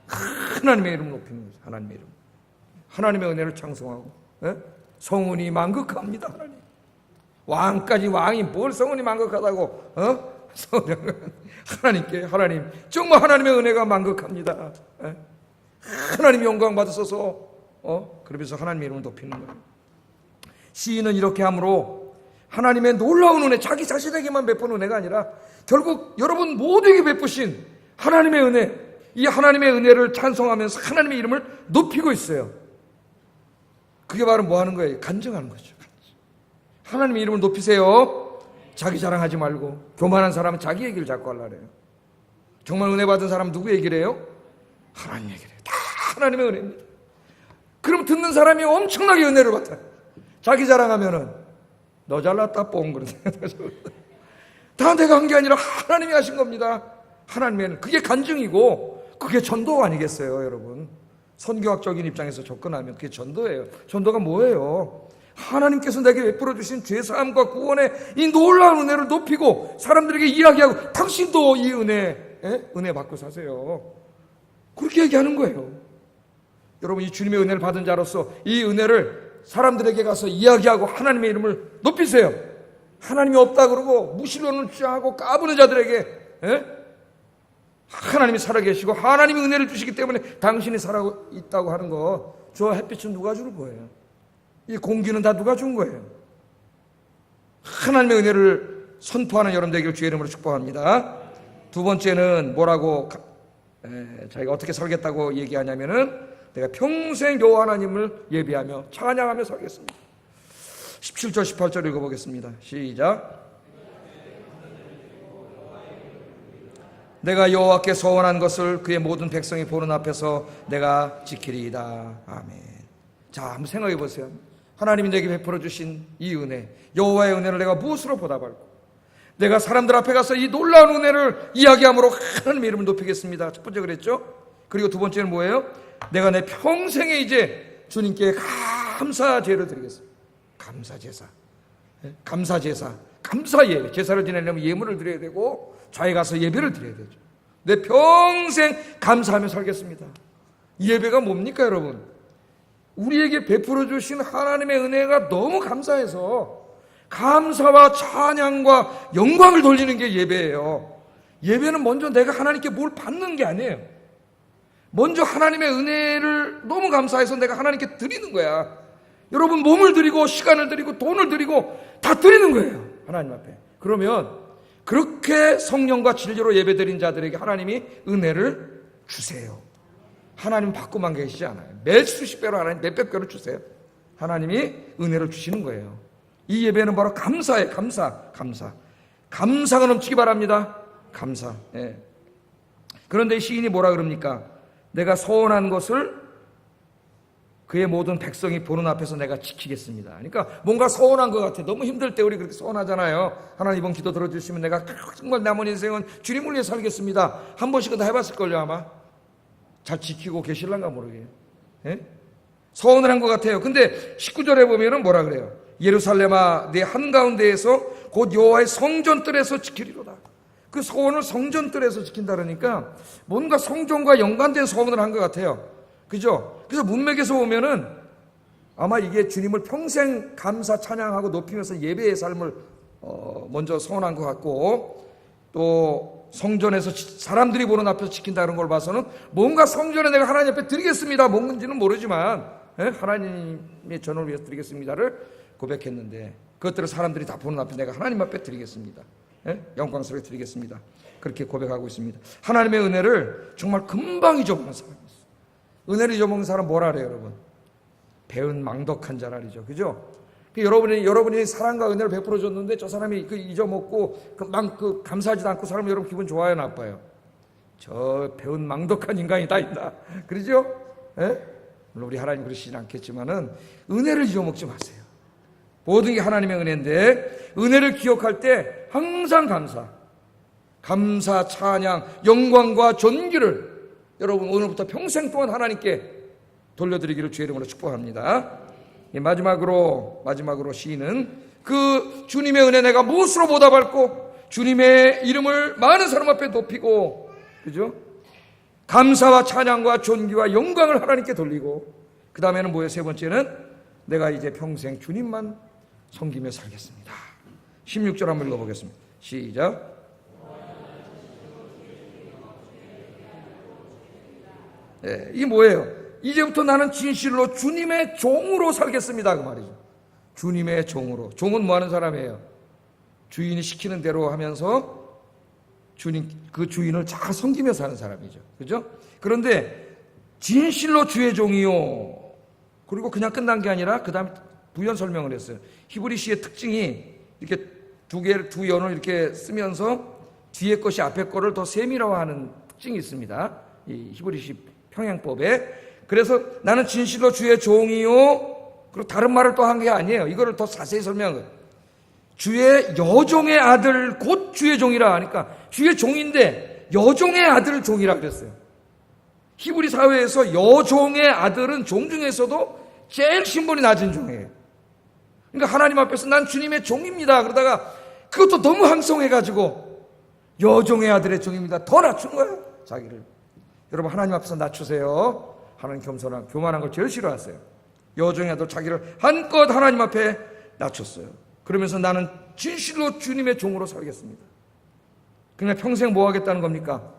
하나님의 이름을 높이는 거죠. 하나님의 이름. 하나님의 은혜를 창송하고 성은이 만극합니다. 하나님. 왕까지 왕이 뭘 성은이 만극하다고 하나님 정말 하나님의 은혜가 만극합니다. 하나님 영광 받으소서. 그러면서 하나님의 이름을 높이는 거예요. 시인은 이렇게 함으로 하나님의 놀라운 은혜, 자기 자신에게만 베푸는 은혜가 아니라 결국 여러분 모두에게 베푸신 하나님의 은혜, 이 하나님의 은혜를 찬송하면서 하나님의 이름을 높이고 있어요. 그게 바로 뭐 하는 거예요? 간증하는 거죠. 하나님의 이름을 높이세요. 자기 자랑하지 말고. 교만한 사람은 자기 얘기를 자꾸 하려고 해요. 정말 은혜 받은 사람은 누구 얘기를 해요? 하나님 얘기를 해요. 다 하나님의 은혜입니다. 그럼 듣는 사람이 엄청나게 은혜를 받아요. 자기 자랑하면은 너 잘났다 뽕 그러세요. 다 내가 한 게 아니라 하나님이 하신 겁니다. 하나님의 그게 간증이고 그게 전도 아니겠어요, 여러분? 선교학적인 입장에서 접근하면 그게 전도예요. 전도가 뭐예요? 하나님께서 내게 베풀어 주신 죄사함과 구원의 이 놀라운 은혜를 높이고 사람들에게 이야기하고 당신도 이 은혜 받고 사세요. 그렇게 얘기하는 거예요. 여러분, 이 주님의 은혜를 받은 자로서 이 은혜를 사람들에게 가서 이야기하고 하나님의 이름을 높이세요. 하나님이 없다 그러고 무신론을 주장하고 까부는 자들에게 하나님이 살아계시고 하나님이 은혜를 주시기 때문에 당신이 살아있다고 하는 거, 저 햇빛은 누가 주는 거예요? 이 공기는 다 누가 준 거예요? 하나님의 은혜를 선포하는 여러분 되기를 주의 이름으로 축복합니다. 두 번째는 뭐라고 자기가 어떻게 살겠다고 얘기하냐면은 내가 평생 여호와 하나님을 예배하며 찬양하며 살겠습니다. 17절 18절 읽어보겠습니다. 시작. 내가 여호와께 서원한 것을 그의 모든 백성이 보는 앞에서 내가 지키리이다. 아멘. 자, 한번 생각해 보세요. 하나님이 내게 베풀어 주신 이 은혜, 여호와의 은혜를 내가 무엇으로 보답할고, 내가 사람들 앞에 가서 이 놀라운 은혜를 이야기함으로 하나님의 이름을 높이겠습니다. 첫 번째 그랬죠. 그리고 두 번째는 뭐예요? 내가 내 평생에 이제 주님께 감사제를 드리겠습니다. 감사제사, 감사제사, 감사예배. 제사를 지내려면 예물을 드려야 되고 좌에 가서 예배를 드려야 되죠. 내 평생 감사하며 살겠습니다. 이 예배가 뭡니까, 여러분? 우리에게 베풀어 주신 하나님의 은혜가 너무 감사해서 감사와 찬양과 영광을 돌리는 게 예배예요. 예배는 먼저 내가 하나님께 뭘 받는 게 아니에요. 먼저 하나님의 은혜를 너무 감사해서 내가 하나님께 드리는 거야. 여러분, 몸을 드리고 시간을 드리고 돈을 드리고 다 드리는 거예요, 하나님 앞에. 그러면 그렇게 성령과 진리로 예배드린 자들에게 하나님이 은혜를 주세요. 하나님 받고만 계시지 않아요. 몇 수십 배로 하나님 몇백 배로 주세요. 하나님이 은혜를 주시는 거예요. 이 예배는 바로 감사예요. 감사가 넘치기 바랍니다. 감사. 예. 그런데 시인이 뭐라 그럽니까? 내가 서원한 것을 그의 모든 백성이 보는 앞에서 내가 지키겠습니다. 그러니까 뭔가 서운한 것 같아. 너무 힘들 때 우리 그렇게 서운하잖아요. 하나님 이번 기도 들어주시면 내가 정말 남은 인생은 주님을 위해 살겠습니다. 한 번씩은 다 해봤을걸요, 아마. 잘 지키고 계실란가 모르게요. 예? 서운을 한 것 같아요. 근데 19절에 보면은 뭐라 그래요? 예루살렘아, 내 한가운데에서 곧 여호와의 성전뜰에서 지키리로다. 그 서원을 성전뜰에서 지킨다 그러니까 뭔가 성전과 연관된 서원을 한 것 같아요. 그죠? 그래서 문맥에서 보면은 아마 이게 주님을 평생 감사 찬양하고 높이면서 예배의 삶을 먼저 서원한 것 같고, 또 성전에서 사람들이 보는 앞에서 지킨다는 걸 봐서는 뭔가 성전에 내가 하나님 앞에 드리겠습니다, 뭔지는 모르지만 하나님의 전을 위해서 드리겠습니다를 고백했는데, 그것들을 사람들이 다 보는 앞에 내가 하나님 앞에 드리겠습니다, 영광스럽게 드리겠습니다, 그렇게 고백하고 있습니다. 하나님의 은혜를 정말 금방 잊어버리는 사람이 있어요. 은혜를 잊어먹는 사람 뭐라 그래요, 여러분? 배은 망덕한 자라리죠. 그죠? 여러분이 사랑과 은혜를 베풀어 줬는데 저 사람이 잊어먹고 감사하지도 않고 살면 여러분 기분 좋아요, 나빠요? 저 배은 망덕한 인간이 다 있다. 그러죠? 물론 우리 하나님 그러시진 않겠지만은 은혜를 잊어먹지 마세요. 모든 게 하나님의 은혜인데 은혜를 기억할 때 항상 감사, 찬양, 영광과 존귀를 여러분 오늘부터 평생 동안 하나님께 돌려드리기를 주의 이름으로 축복합니다. 마지막으로 시인은 그 주님의 은혜 내가 무엇으로 보답할고, 주님의 이름을 많은 사람 앞에 높이고, 그죠? 감사와 찬양과 존귀와 영광을 하나님께 돌리고, 그 다음에는 뭐예요? 세 번째는 내가 이제 평생 주님만 섬기며 살겠습니다. 16절 한번 읽어보겠습니다. 시작. 네, 이게 뭐예요? 이제부터 나는 진실로 주님의 종으로 살겠습니다, 그 말이죠. 주님의 종으로. 종은 뭐 하는 사람이에요? 주인이 시키는 대로 하면서 그 주인을 잘 섬기며 사는 사람이죠. 그죠? 그런데 진실로 주의 종이요. 그리고 그냥 끝난 게 아니라 그 다음에 부연 설명을 했어요. 히브리 시의 특징이 이렇게 두 연을 이렇게 쓰면서 뒤에 것이 앞에 거를 더 세밀화하는 특징이 있습니다. 이 히브리 시 평행법에. 그래서 나는 진실로 주의 종이요. 그리고 다른 말을 또 한 게 아니에요. 이거를 더 자세히 설명한 거예요. 주의 여종의 아들 곧 주의 종이라 하니까 주의 종인데 여종의 아들 종이라 그랬어요. 히브리 사회에서 여종의 아들은 종 중에서도 제일 신분이 낮은 종이에요. 그러니까 하나님 앞에서 난 주님의 종입니다. 그러다가 그것도 너무 항성해가지고 여종의 아들의 종입니다. 더 낮춘 거예요, 자기를. 여러분, 하나님 앞에서 낮추세요. 하나님 교만한 걸 제일 싫어하세요. 여종의 아들 자기를 한껏 하나님 앞에 낮췄어요. 그러면서 나는 진실로 주님의 종으로 살겠습니다. 그냥 평생 뭐 하겠다는 겁니까?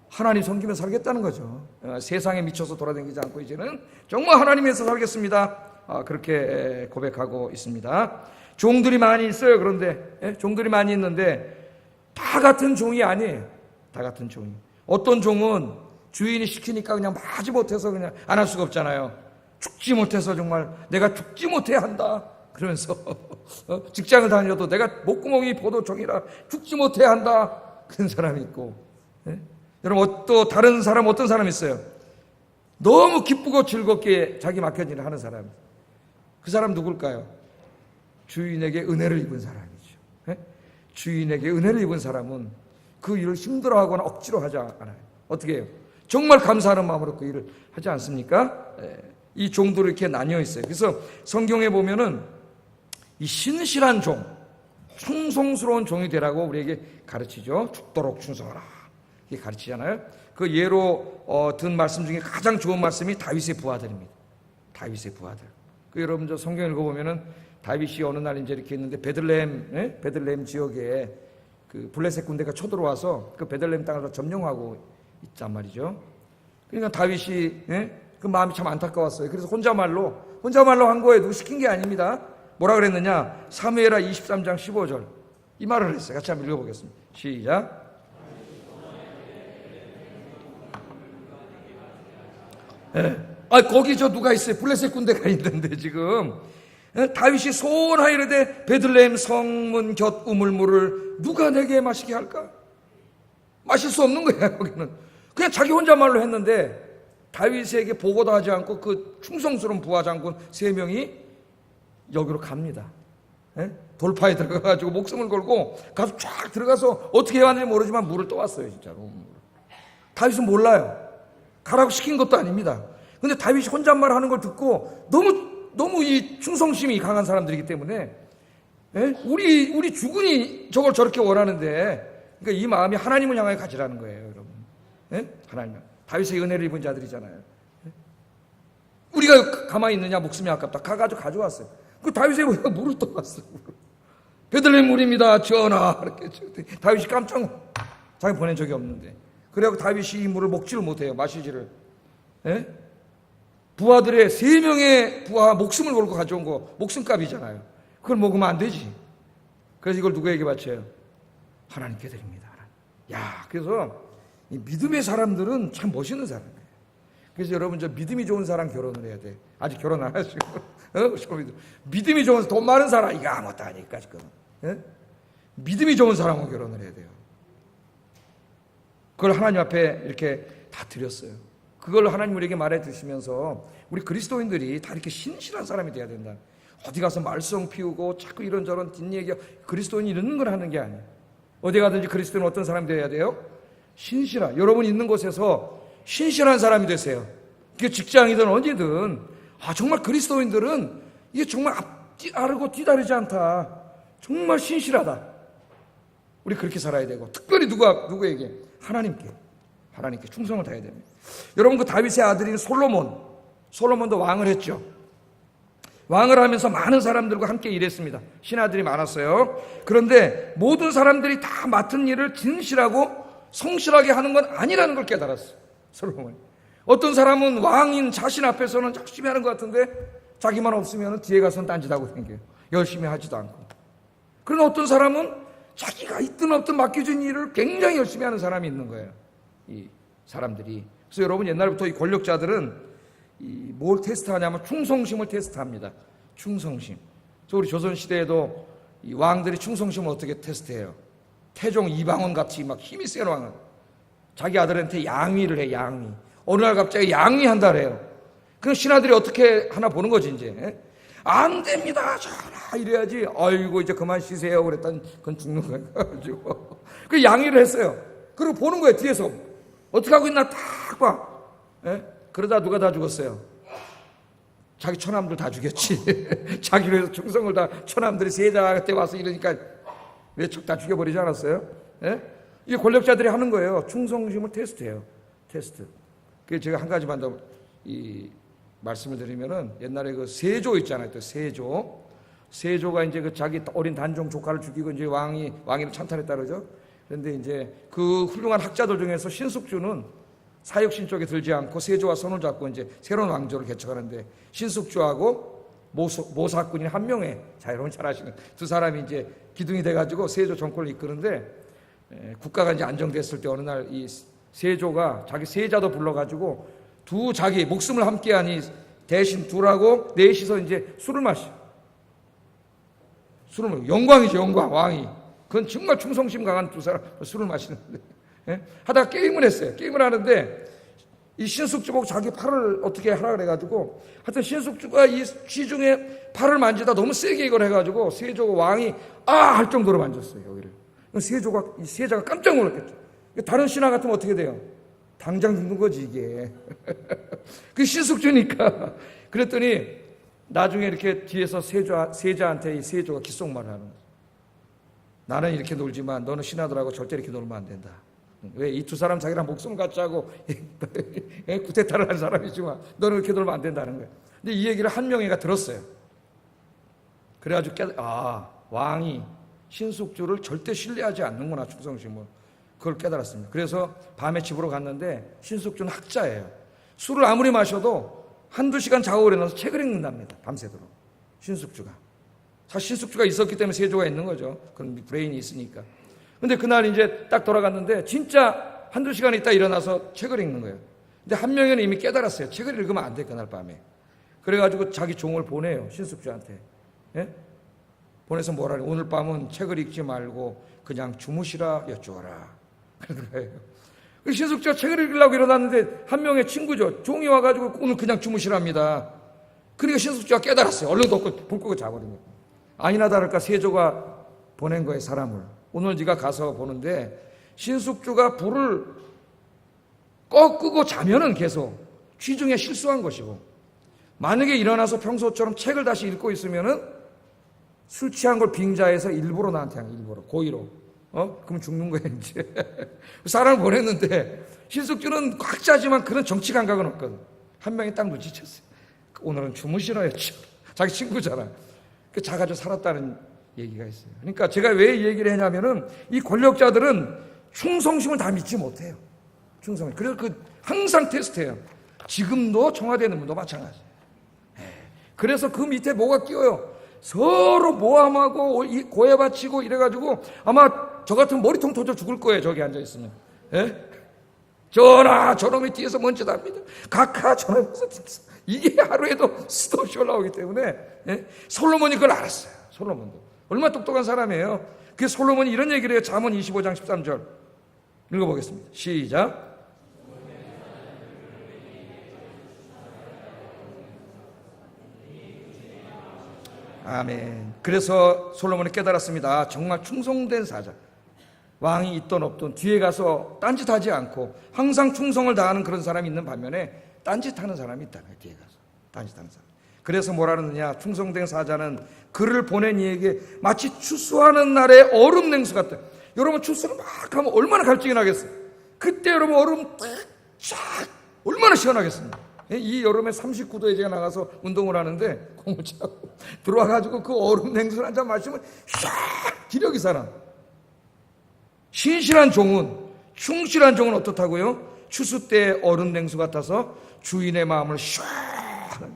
하나님 섬기며 살겠다는 거죠. 세상에 미쳐서 돌아다니지 않고 이제는 정말 하나님에서 살겠습니다. 그렇게 고백하고 있습니다. 종들이 많이 있어요. 그런데 종들이 많이 있는데 다 같은 종이 아니에요. 다 같은 종이. 어떤 종은 주인이 시키니까 그냥 마지 못해서 그냥 안 할 수가 없잖아요. 죽지 못해서 정말 내가 죽지 못해야 한다 그러면서 직장을 다녀도 내가 목구멍이 포도종이라 죽지 못해야 한다 그런 사람이 있고, 여러분 또 다른 사람 어떤 사람이 있어요. 너무 기쁘고 즐겁게 자기 맡겨진 일을 하는 사람. 그 사람 누굴까요? 주인에게 은혜를 입은 사람이죠. 주인에게 은혜를 입은 사람은 그 일을 힘들어하거나 억지로 하지 않아요. 어떻게 해요? 정말 감사하는 마음으로 그 일을 하지 않습니까? 이 종들이 이렇게 나뉘어 있어요. 그래서 성경에 보면은 이 신실한 종, 충성스러운 종이 되라고 우리에게 가르치죠. 죽도록 충성하라 이렇게 가르치잖아요. 그 예로 든 말씀 중에 가장 좋은 말씀이 다윗의 부하들입니다. 다윗의 부하들. 그 여러분 저 성경 읽어보면은 다윗이 어느 날 이제 이렇게 있는데 베들레헴 지역에 그 블레셋 군대가 쳐들어와서 그 베들레헴 땅을 점령하고 있단 말이죠. 그러니까 다윗이 그 마음이 참 안타까웠어요. 그래서 혼자말로 한 거예요. 누구 시킨 게 아닙니다. 뭐라 그랬느냐? 사무엘하 23장 15절 이 말을 했어요. 같이 한번 읽어보겠습니다. 시작. 거기 저 누가 있어요? 블레셋 군대가 있는데 지금 다윗이 소원하이르되 베들레헴 성문 곁 우물물을 누가 내게 마시게 할까? 마실 수 없는 거예요. 거기는 그냥 자기 혼자말로 했는데 다윗에게 보고도 하지 않고 그 충성스러운 부하 장군 3명이 여기로 갑니다. 돌파에 들어가가지고 목숨을 걸고 가서 쫙 들어가서 어떻게 해왔는지 모르지만 물을 떠왔어요. 진짜로. 다윗은 몰라요. 가라고 시킨 것도 아닙니다. 근데 다윗이 혼잣말 하는 걸 듣고 너무 이 충성심이 강한 사람들이기 때문에 우리 주군이 저걸 저렇게 원하는데, 그러니까 이 마음이 하나님을 향하여 가지라는 거예요, 여러분. 하나님. 다윗의 은혜를 입은 자들이잖아요. 우리가 가만히 있느냐, 목숨이 아깝다. 가가지고 가져왔어요. 그 다윗이 물을 떠왔어요. 베들레헴 물입니다, 전하. 이렇게 다윗이 깜짝 자기 보낸 적이 없는데. 그래갖고 다윗이 이 물을 먹지를 못해요, 마시지를. 부하들의 3명의 부하 목숨을 걸고 가져온 거 목숨값이잖아요. 그걸 먹으면 안 되지. 그래서 이걸 누구에게 바쳐요? 하나님께 드립니다. 야, 그래서 이 믿음의 사람들은 참 멋있는 사람이에요. 그래서 여러분 저 믿음이 좋은 사람 결혼을 해야 돼. 아직 결혼 안 하시고 믿음이 좋은 돈 많은 사람 이거 아무것도 아니니까 지금. 믿음이 좋은 사람하고 결혼을 해야 돼요. 그걸 하나님 앞에 이렇게 다 드렸어요. 그걸 하나님 우리에게 말해 주시면서 우리 그리스도인들이 다 이렇게 신실한 사람이 돼야 된다. 어디 가서 말썽 피우고 자꾸 이런저런 뒷얘기, 그리스도인이 이런 걸 하는 게 아니에요. 어디 가든지 그리스도인은 어떤 사람이 되어야 돼요? 신실한. 여러분 있는 곳에서 신실한 사람이 되세요. 그게 직장이든 어디든. 정말 그리스도인들은 이게 정말 앞뒤아르고 뒤다르지 않다. 정말 신실하다. 우리 그렇게 살아야 되고, 특별히 누구에게? 하나님께 충성을 다해야 됩니다. 여러분 그 다윗의 아들인 솔로몬도 왕을 했죠. 왕을 하면서 많은 사람들과 함께 일했습니다. 신하들이 많았어요. 그런데 모든 사람들이 다 맡은 일을 진실하고 성실하게 하는 건 아니라는 걸 깨달았어요, 솔로몬이. 어떤 사람은 왕인 자신 앞에서는 열심히 하는 것 같은데 자기만 없으면 뒤에 가서는 딴짓하고 생겨요. 열심히 하지도 않고. 그러나 어떤 사람은 자기가 있든 없든 맡겨진 일을 굉장히 열심히 하는 사람이 있는 거예요, 이 사람들이. 그래서 여러분 옛날부터 이 권력자들은 뭘 테스트하냐면 충성심을 테스트합니다. 충성심. 그래서 우리 조선시대에도 이 왕들이 충성심을 어떻게 테스트해요? 태종 이방원 같이 막 힘이 센 왕은 자기 아들한테 양위를 해, 양위. 어느 날 갑자기 양위한다 그래요. 그럼 신하들이 어떻게 하나 보는 거지, 이제. 안 됩니다, 전하. 이래야지. 아이고, 이제 그만 쉬세요. 그랬더니 그건 죽는 거예요. 가지고. 그 양위를 했어요. 그리고 보는 거예요, 뒤에서. 어떻게 하고 있나 딱 봐. 그러다 누가 다 죽었어요? 자기 처남들 다 죽였지. 자기를 위해서 충성을 다 처남들이 세자 때 와서 이러니까 외척 다 죽여버리지 않았어요? 예? 이게 권력자들이 하는 거예요. 충성심을 테스트해요. 테스트. 그래서 제가 한 가지만 더 말씀을 드리면은 옛날에 그 세조 있잖아요. 또 세조가 이제 그 자기 어린 단종 조카를 죽이고 이제 왕위를 찬탈했다 그러죠. 그런데 이제 그 훌륭한 학자들 중에서 신숙주는 사육신 쪽에 들지 않고 세조와 손을 잡고 이제 새로운 왕조를 개척하는데, 신숙주하고 모사꾼인 한 명의, 자 여러분 잘 아시는 두 사람이 이제 기둥이 돼가지고 세조 정권을 이끄는데, 국가가 이제 안정됐을 때 어느 날 이 세조가 자기 세자도 불러가지고 자기 목숨을 함께하니 대신 둘하고 넷이서 이제 술을 마셔. 영광이죠, 영광. 왕이. 그건 정말 충성심 강한 두 사람 술을 마시는데, 하다가 게임을 했어요. 게임을 하는데 이 신숙주 보고 자기 팔을 어떻게 하라 그래가지고, 하여튼 신숙주가 이 시중에 팔을 만지다 너무 세게 이걸 해가지고 세조가 왕이 할 정도로 만졌어요, 여기를. 세자가 깜짝 놀랐겠죠. 다른 신하 같으면 어떻게 돼요? 당장 죽는 거지 이게. 그 신숙주니까. 그랬더니 나중에 이렇게 뒤에서 세자한테 이 세조가 귓속말을 하는 거죠. 나는 이렇게 놀지만 너는 신하들하고 절대 이렇게 놀면 안 된다. 왜? 이 두 사람 자기랑 목숨을 같이 하고 구태타를 한 사람이지만 너는 이렇게 놀면 안 된다는 거예요. 근데 이 얘기를 한 명이가 들었어요. 그래가지고 왕이 신숙주를 절대 신뢰하지 않는구나, 충성심을. 그걸 깨달았습니다. 그래서 밤에 집으로 갔는데, 신숙주는 학자예요. 술을 아무리 마셔도 한두 시간 자고 일어나서 책을 읽는답니다, 밤새도록. 신숙주가. 사실 신숙주가 있었기 때문에 세조가 있는 거죠. 그런 브레인이 있으니까. 근데 그날 이제 딱 돌아갔는데 진짜 한두 시간 있다 일어나서 책을 읽는 거예요. 근데 한 명은 이미 깨달았어요. 책을 읽으면 안 돼, 그날 밤에. 그래가지고 자기 종을 보내요, 신숙주한테. 예? 보내서 뭐라 그래? 오늘 밤은 책을 읽지 말고 그냥 주무시라 여쭈어라. 그러는 거예요. 신숙주가 책을 읽으려고 일어났는데 한 명의 친구죠, 종이 와가지고 오늘 그냥 주무시랍니다. 그러니까 신숙주가 깨달았어요. 얼른 덮고 불 끄고 자버린 거예요. 아니나 다를까 세조가 보낸 거예요, 사람을. 오늘 네가 가서 보는데 신숙주가 불을 끄고 자면은 계속 취중에 실수한 것이고, 만약에 일어나서 평소처럼 책을 다시 읽고 있으면은 술 취한 걸 빙자해서 일부러 나한테 한 일부러 고의로 그럼 죽는 거예요 이제. 사람을 보냈는데 신숙주는 학자지만 그런 정치 감각은 없거든. 한 명이 딱 눈치챘어요. 오늘은 주무시라였죠. 자기 친구잖아. 그 자가지고 살았다는 얘기가 있어요. 그러니까 제가 왜 이 얘기를 했냐면은 이 권력자들은 충성심을 다 믿지 못해요. 충성. 그래서 항상 테스트해요. 지금도 청와대 있는 분도 마찬가지예요. 그래서 그 밑에 뭐가 끼어요? 서로 모함하고 고해 바치고 이래가지고 아마 저 같은 머리통 터져 죽을 거예요, 저기 앉아있으면. 전하, 저놈이 뒤에서 뭔짓 합니다. 각하, 저놈이 이게 하루에도 수도 없이 올라오기 때문에 솔로몬이 그걸 알았어요. 솔로몬도 얼마나 똑똑한 사람이에요. 그 솔로몬이 이런 얘기를 해요. 잠언 25장 13절 읽어보겠습니다. 시작. 아멘. 그래서 솔로몬이 깨달았습니다. 정말 충성된 사자, 왕이 있든 없든 뒤에 가서 딴짓하지 않고 항상 충성을 다하는 그런 사람이 있는 반면에 딴짓하는 사람이 있다는 거예요. 뒤에 가서 딴짓하는 사람. 그래서 뭐라 그러느냐, 충성된 사자는 그를 보낸 이에게 마치 추수하는 날의 얼음 냉수 같다. 여러분 추수를 막 하면 얼마나 갈증이 나겠어요. 그때 여러분 얼음 쫙 얼마나 시원하겠습니까. 이 여름에 39도에 제가 나가서 운동을 하는데 공을 차고 들어와가지고 그 얼음 냉수를 한 잔 마시면 샥 기력이 살아. 신실한 종은, 충실한 종은 어떻다고요? 추수 때 얼음 냉수 같아서 주인의 마음을 시원하게.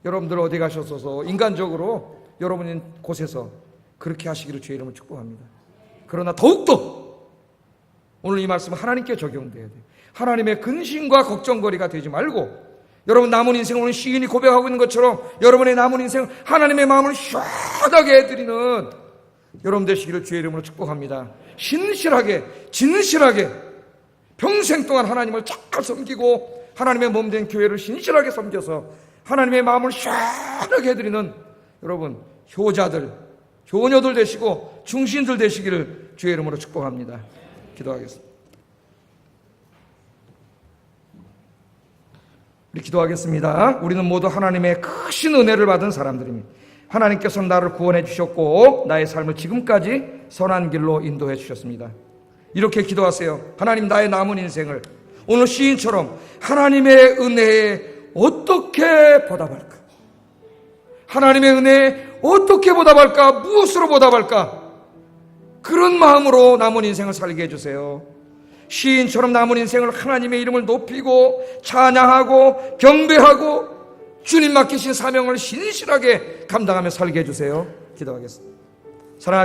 여러분들 어디 가셨어서 인간적으로 여러분인 곳에서 그렇게 하시기를 주의 이름으로 축복합니다. 그러나 더욱더 오늘 이 말씀은 하나님께 적용돼야 돼요. 하나님의 근심과 걱정거리가 되지 말고, 여러분 남은 인생을 오늘 시인이 고백하고 있는 것처럼 여러분의 남은 인생을 하나님의 마음을 시원하게 해드리는 여러분 되시기를 주의 이름으로 축복합니다. 신실하게, 진실하게 평생 동안 하나님을 잘 섬기고 하나님의 몸된 교회를 신실하게 섬겨서 하나님의 마음을 시원하게 해드리는 여러분 효자들, 효녀들 되시고 중신들 되시기를 주의 이름으로 축복합니다. 기도하겠습니다. 우리 기도하겠습니다. 우리는 모두 하나님의 크신 은혜를 받은 사람들입니다. 하나님께서 나를 구원해 주셨고 나의 삶을 지금까지 선한 길로 인도해 주셨습니다. 이렇게 기도하세요. 하나님, 나의 남은 인생을 오늘 시인처럼 하나님의 은혜에 어떻게 보답할까? 하나님의 은혜에 어떻게 보답할까? 무엇으로 보답할까? 그런 마음으로 남은 인생을 살게 해주세요. 시인처럼 남은 인생을 하나님의 이름을 높이고 찬양하고 경배하고 주님 맡기신 사명을 신실하게 감당하며 살게 해주세요. 기도하겠습니다. 사랑하시는